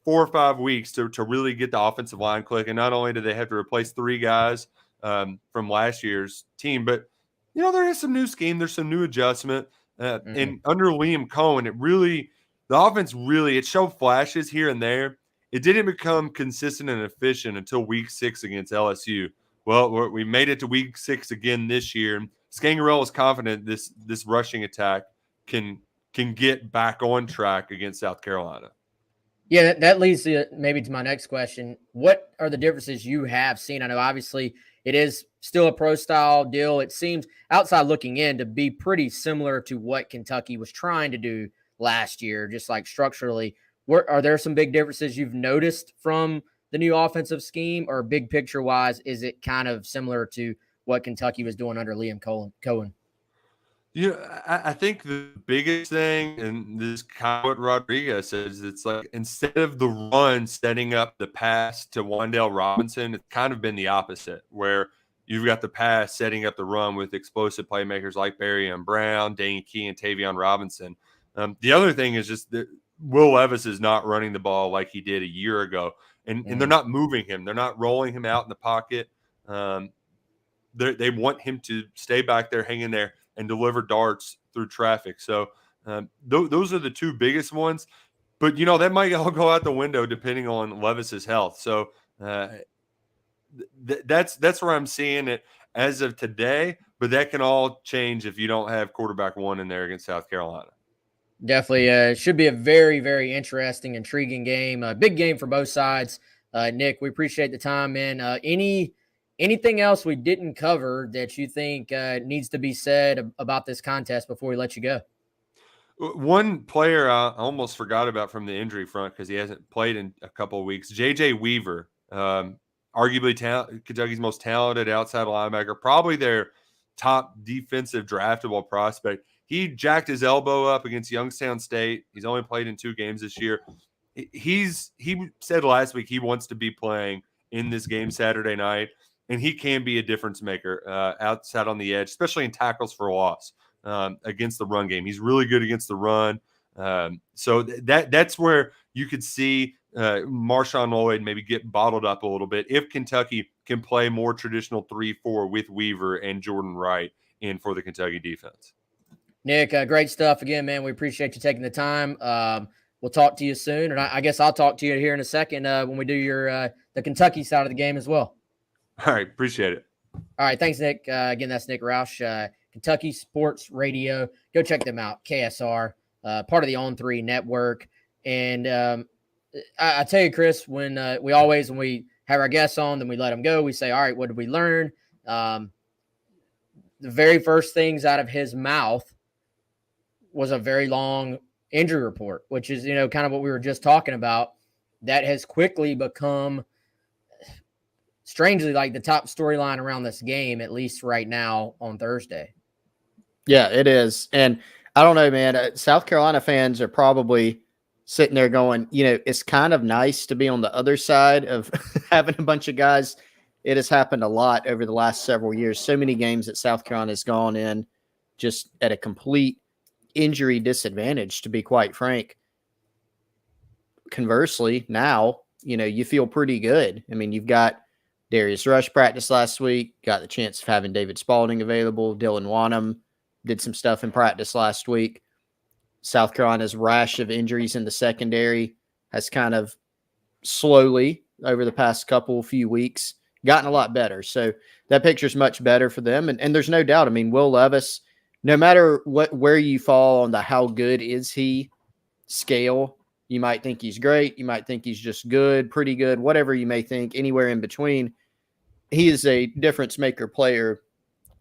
Speaker 4: 4 or 5 weeks to really get the offensive line click. And not only do they have to replace 3 guys from last year's team, but there is some new scheme, there's some new adjustment. And under Liam Cohen, the offense it showed flashes here and there. It didn't become consistent and efficient until week 6 against LSU. Well, we made it to week 6 again this year. Scangarello is confident this rushing attack can get back on track against South Carolina.
Speaker 1: Yeah, that leads maybe to my next question. What are the differences you have seen? I know obviously it is still a pro-style deal. It seems outside looking in to be pretty similar to what Kentucky was trying to do last year, just like structurally. Are there some big differences you've noticed from the new offensive scheme, or big picture wise, is it kind of similar to what Kentucky was doing under Liam Cohen?
Speaker 4: I think the biggest thing, and this is kind of what Rodriguez says, it's like instead of the run setting up the pass to Wan'Dale Robinson, it's kind of been the opposite, where you've got the pass setting up the run with explosive playmakers like Barry and Brown, Dane Key, and Tavion Robinson. The other thing is just that Will Levis is not running the ball like he did a year ago, and they're not moving him. They're not rolling him out in the pocket. They want him to stay back there, hanging there, and deliver darts through traffic. So those are the 2 biggest ones. But, that might all go out the window depending on Levis's health. So that's where I'm seeing it as of today. But that can all change if you don't have quarterback 1 in there against South Carolina.
Speaker 1: Definitely should be a very, very interesting, intriguing game. A big game for both sides. Nick, we appreciate the time, man. Anything else we didn't cover that you think needs to be said about this contest before we let you go?
Speaker 4: One player I almost forgot about from the injury front because he hasn't played in a couple of weeks, J.J. Weaver, arguably Kentucky's most talented outside linebacker, probably their top defensive draftable prospect. He jacked his elbow up against Youngstown State. He's only played in 2 games this year. He said last week he wants to be playing in this game Saturday night, and he can be a difference maker outside on the edge, especially in tackles for loss against the run game. He's really good against the run. So that's where you could see Marshawn Lloyd maybe get bottled up a little bit if Kentucky can play more traditional 3-4 with Weaver and Jordan Wright in for the Kentucky defense.
Speaker 1: Nick, great stuff again, man. We appreciate you taking the time. We'll talk to you soon, and I guess I'll talk to you here in a second when we do the Kentucky side of the game as well.
Speaker 4: All right, appreciate it.
Speaker 1: All right, thanks, Nick. Again, that's Nick Roush, Kentucky Sports Radio. Go check them out, KSR, part of the On3 network. And I tell you, Chris, when we have our guests on, then we let them go. We say, all right, what did we learn? The very first things out of his mouth was a very long injury report, which is, kind of what we were just talking about. that has quickly become, strangely, like the top storyline around this game, at least right now on Thursday.
Speaker 3: Yeah, it is. And I don't know, man. South Carolina fans are probably sitting there going, it's kind of nice to be on the other side of having a bunch of guys. It has happened a lot over the last several years. So many games that South Carolina has gone in just at a complete injury disadvantage, to be quite frank. Conversely, now, you feel pretty good. I mean, you've got Darius Rush practice last week, got the chance of having David Spalding available. Dylan Wanham did some stuff in practice last week. South Carolina's rash of injuries in the secondary has kind of slowly over the past few weeks gotten a lot better. So that picture's much better for them. And there's no doubt. I mean, Will Levis, no matter where you fall on the how good is he scale, you might think he's great. You might think he's just good, pretty good, whatever you may think, anywhere in between. He is a difference maker player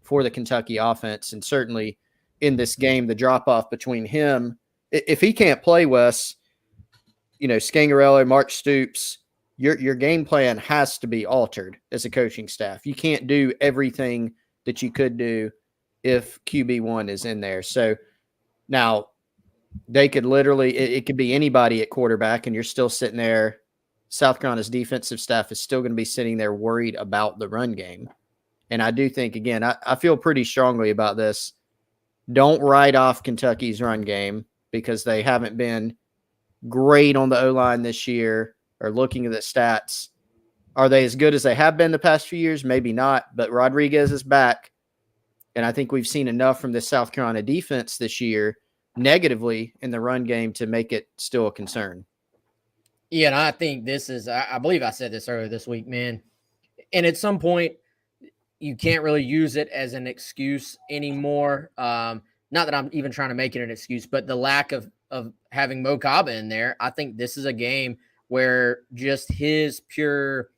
Speaker 3: for the Kentucky offense. And certainly in this game, the drop off between him, if he can't play, Wes, Scangarello, Mark Stoops, your game plan has to be altered as a coaching staff. You can't do everything that you could do if QB1 is in there. So now they could literally, it could be anybody at quarterback, and you're still sitting there. South Carolina's defensive staff is still going to be sitting there worried about the run game. And I do think, again, I feel pretty strongly about this. Don't write off Kentucky's run game because they haven't been great on the O-line this year, or looking at the stats. Are they as good as they have been the past few years? Maybe not, but Rodriguez is back. And I think we've seen enough from the South Carolina defense this year negatively in the run game to make it still a concern.
Speaker 1: Yeah, and I think this is, I believe I said this earlier this week, man. And at some point, you can't really use it as an excuse anymore. Not that I'm even trying to make it an excuse, but the lack of having Mo Kaba in there, I think this is a game where just his pure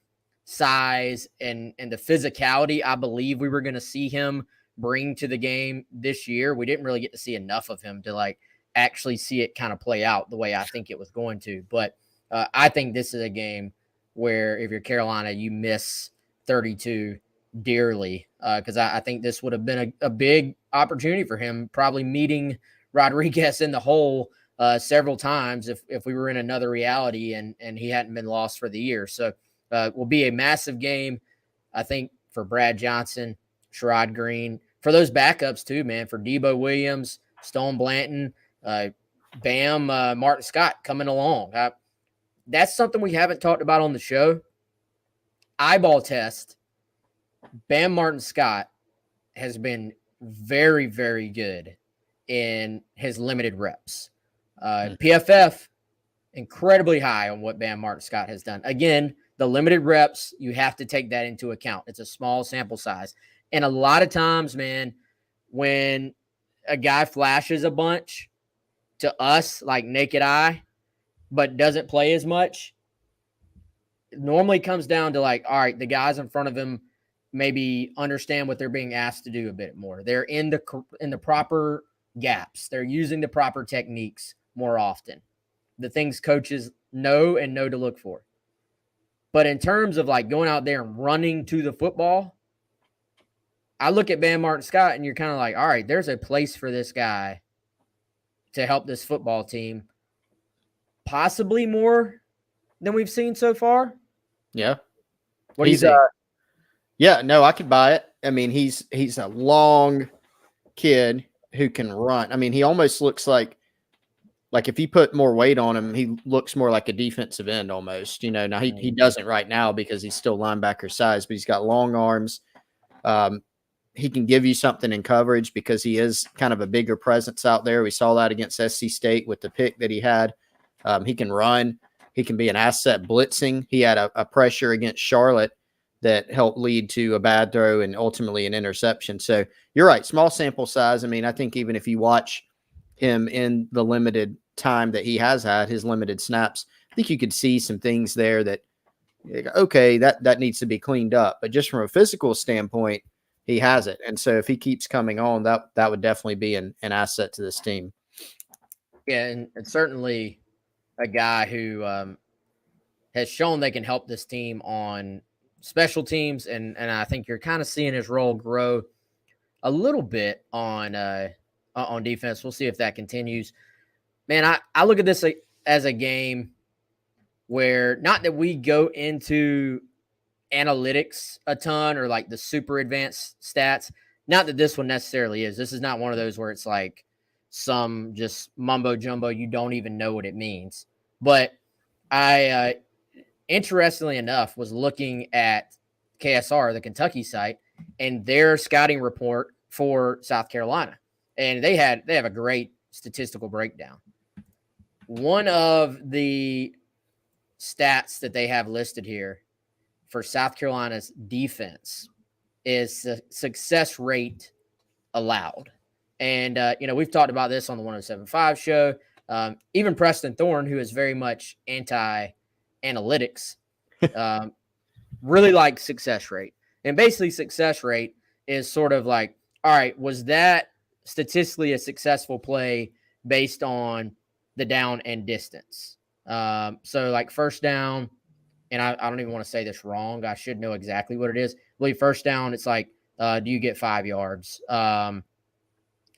Speaker 1: size and the physicality, I believe we were going to see him bring to the game this year. We didn't really get to see enough of him to actually see it kind of play out the way I think it was going to. But I think this is a game where if you're Carolina, you miss 32 dearly, because I think this would have been a big opportunity for him, probably meeting Rodriguez in the hole several times if we were in another reality and he hadn't been lost for the year. So will be a massive game, I think, for Brad Johnson, Sherrod Green, for those backups too, man, for Debo Williams, Stone Blanton, Bam, Martin Scott coming along. That's something we haven't talked about on the show. Eyeball test. Bam Martin Scott has been very, very good in his limited reps. PFF, incredibly high on what Bam Martin Scott has done. Again, the limited reps, you have to take that into account. It's a small sample size. And a lot of times, man, when a guy flashes a bunch to us, like naked eye, but doesn't play as much, it normally comes down to all right, the guys in front of him maybe understand what they're being asked to do a bit more. They're in the proper gaps. They're using the proper techniques more often. The things coaches know to look for. But in terms of going out there and running to the football, I look at Bam Martin Scott and you're kind of all right, there's a place for this guy to help this football team, possibly more than we've seen so far.
Speaker 3: Yeah.
Speaker 1: What do you think?
Speaker 3: Yeah, no, I could buy it. I mean, he's a long kid who can run. I mean, he almost looks like if you put more weight on him, he looks more like a defensive end almost. Now he doesn't right now because he's still linebacker size, but he's got long arms. He can give you something in coverage because he is kind of a bigger presence out there. We saw that against SC State with the pick that he had. He can run. He can be an asset blitzing. He had a pressure against Charlotte that helped lead to a bad throw and ultimately an interception. So you're right. Small sample size. I mean, I think even if you watch him in the limited time that he has had, his limited snaps, I think you could see some things there that, okay, that needs to be cleaned up. But just from a physical standpoint, he has it. And so if he keeps coming on, that would definitely be an asset to this team.
Speaker 1: Yeah, and certainly a guy who has shown they can help this team on special teams, and I think you're kind of seeing his role grow a little bit on defense. We'll see if that continues. Man, I look at this as a game where, not that we go into analytics a ton or like the super advanced stats, not that this one necessarily is. This is not one of those where it's like some just mumbo jumbo, you don't even know what it means. But I interestingly enough was looking at KSR, the Kentucky site, and their scouting report for South Carolina, and they have a great statistical breakdown. One of the stats that they have listed here for South Carolina's defense is the success rate allowed. And, we've talked about this on the 107.5 show. Even Preston Thorne, who is very much anti-analytics, really likes success rate. And basically success rate is sort of like, all right, was that statistically a successful play based on the down and distance? So like first down, and I don't even want to say this wrong. I should know exactly what it is. I believe first down, it's like, do you get 5 yards?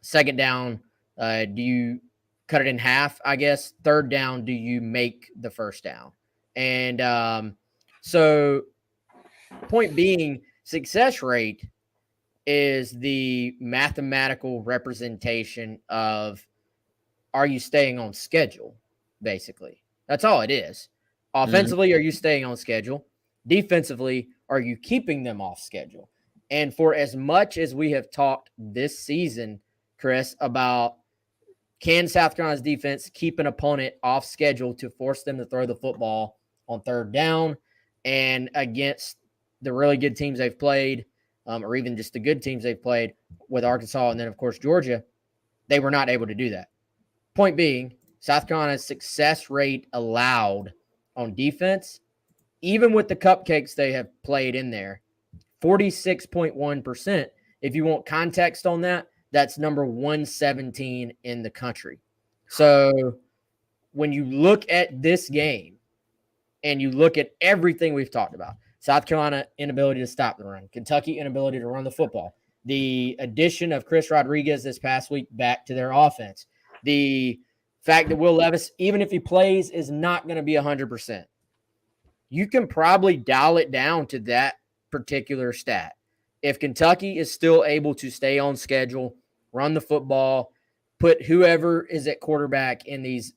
Speaker 1: Second down, do you cut it in half, I guess? Third down, do you make the first down? And so point being, success rate is the mathematical representation of, are you staying on schedule, basically. That's all it is. Offensively, are you staying on schedule? Defensively, are you keeping them off schedule? And for as much as we have talked this season, Chris, about can South Carolina's defense keep an opponent off schedule to force them to throw the football on third down, and against the really good teams they've played, or even just the good teams they've played with Arkansas and then, of course, Georgia, they were not able to do that. Point being, South Carolina's success rate allowed on defense, even with the cupcakes they have played in there, 46.1%. If you want context on that, that's number 117 in the country. So when you look at this game and you look at everything we've talked about, South Carolina inability to stop the run, Kentucky inability to run the football, the addition of Chris Rodriguez this past week back to their offense, the fact that Will Levis, even if he plays, is not going to be 100%. You can probably dial it down to that particular stat. If Kentucky is still able to stay on schedule, run the football, put whoever is at quarterback in these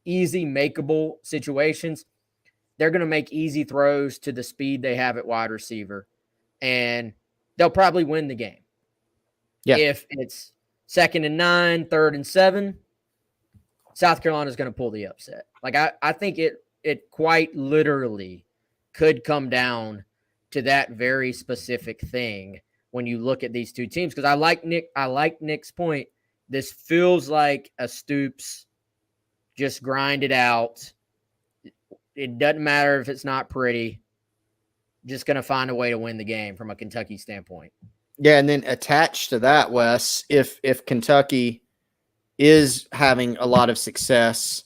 Speaker 1: easy makeable situations, they're going to make easy throws to the speed they have at wide receiver, and they'll probably win the game. Yeah. If it's 2nd and 9, 3rd and 7, South Carolina is going to pull the upset. Like I think it quite literally could come down to that very specific thing when you look at these two teams. Because I like Nick's point. This feels like a Stoops just grind it out. It doesn't matter if it's not pretty. Just going to find a way to win the game from a Kentucky standpoint.
Speaker 3: Yeah, and then attached to that, Wes, if Kentucky is having a lot of success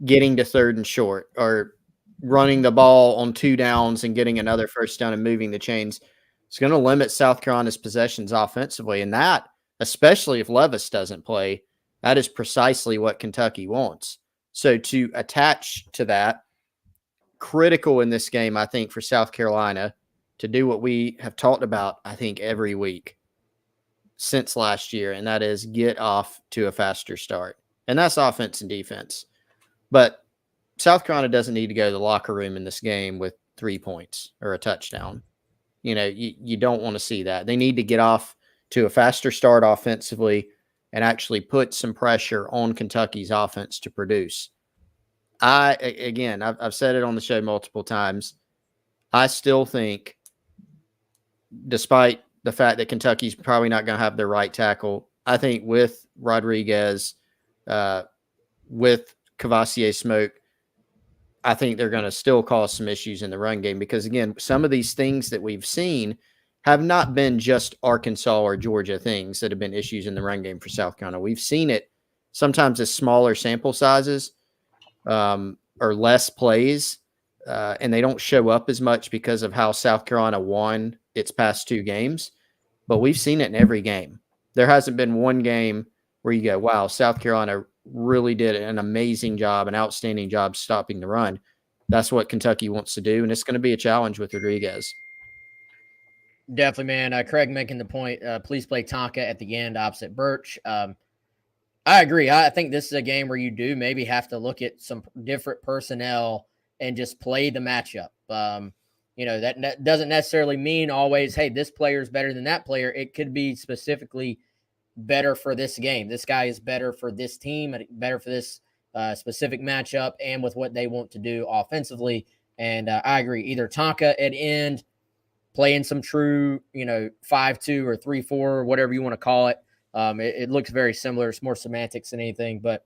Speaker 3: getting to 3rd and short, or running the ball on 2 downs and getting another first down and moving the chains, it's going to limit South Carolina's possessions offensively. And that, especially if Levis doesn't play, that is precisely what Kentucky wants. So to attach to that, critical in this game, I think, for South Carolina to do what we have talked about, I think, every week since last year, and that is get off to a faster start. And that's offense and defense. But South Carolina doesn't need to go to the locker room in this game with 3 points or a touchdown. You don't want to see that. They need to get off to a faster start offensively and actually put some pressure on Kentucky's offense to produce. I've said it on the show multiple times. I still think, despite the fact that Kentucky's probably not going to have their right tackle, I think with Rodriguez, with Cavassier Smoke, I think they're going to still cause some issues in the run game because, again, some of these things that we've seen have not been just Arkansas or Georgia things that have been issues in the run game for South Carolina. We've seen it sometimes as smaller sample sizes or less plays and they don't show up as much because of how South Carolina won its past 2 games. But we've seen it in every game. There hasn't been one game where you go, wow, South Carolina really did an amazing job, an outstanding job stopping the run. That's what Kentucky wants to do, and it's going to be a challenge with Rodriguez.
Speaker 1: Definitely, man. Craig making the point, please play Tonka at the end opposite Birch. I agree. I think this is a game where you do maybe have to look at some different personnel and just play the matchup. That doesn't necessarily mean always, hey, this player is better than that player. It could be specifically better for this game. This guy is better for this team, better for this specific matchup, and with what they want to do offensively. And I agree. Either Tonka at end, playing some true, 5-2 or 3-4, whatever you want to call it. It looks very similar. It's more semantics than anything, but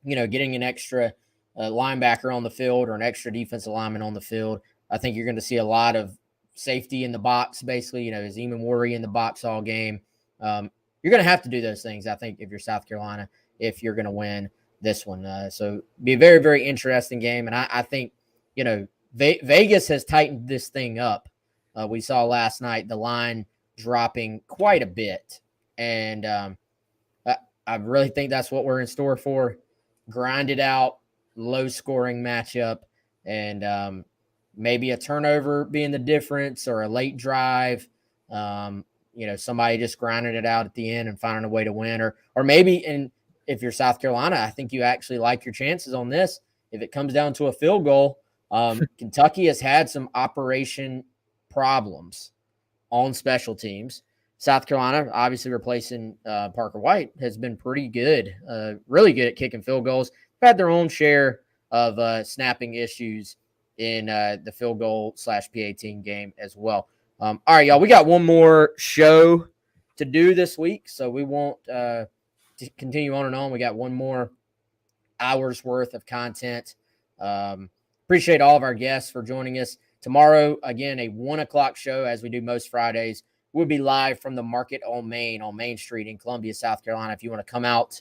Speaker 1: getting an extra linebacker on the field or an extra defensive lineman on the field, I think you're going to see a lot of safety in the box. Basically, is Eamon Worry in the box all game? You're going to have to do those things, I think, if you're South Carolina, if you're going to win this one. So be a very, very interesting game, and I think Vegas has tightened this thing up. We saw last night the line dropping quite a bit. And I really think that's what we're in store for. Grind it out, low-scoring matchup, and maybe a turnover being the difference or a late drive. Somebody just grinding it out at the end and finding a way to win. Or maybe, and if you're South Carolina, I think you actually like your chances on this. If it comes down to a field goal, Kentucky has had some operation problems on special teams. South Carolina, obviously replacing Parker White, has been pretty good, really good at kicking field goals. They've had their own share of snapping issues in the field goal /P18 game as well. All right, y'all, we got one more show to do this week, so we won't to continue on and on. We got one more hour's worth of content. Appreciate all of our guests for joining us. Tomorrow, again, a 1:00 show, as we do most Fridays. We'll be live from the Market on Main Street in Columbia, South Carolina. If you want to come out,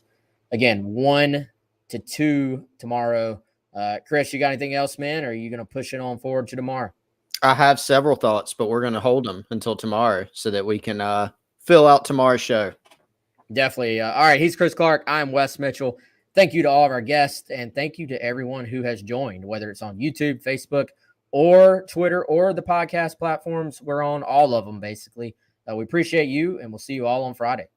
Speaker 1: again, 1 to 2 tomorrow. Chris, you got anything else, man? Or are you going to push it on forward to tomorrow?
Speaker 3: I have several thoughts, but we're going to hold them until tomorrow so that we can fill out tomorrow's show.
Speaker 1: Definitely. All right, he's Chris Clark. I'm Wes Mitchell. Thank you to all of our guests, and thank you to everyone who has joined, whether it's on YouTube, Facebook, or Twitter, or the podcast platforms. We're on all of them, basically. We appreciate you, and we'll see you all on Friday.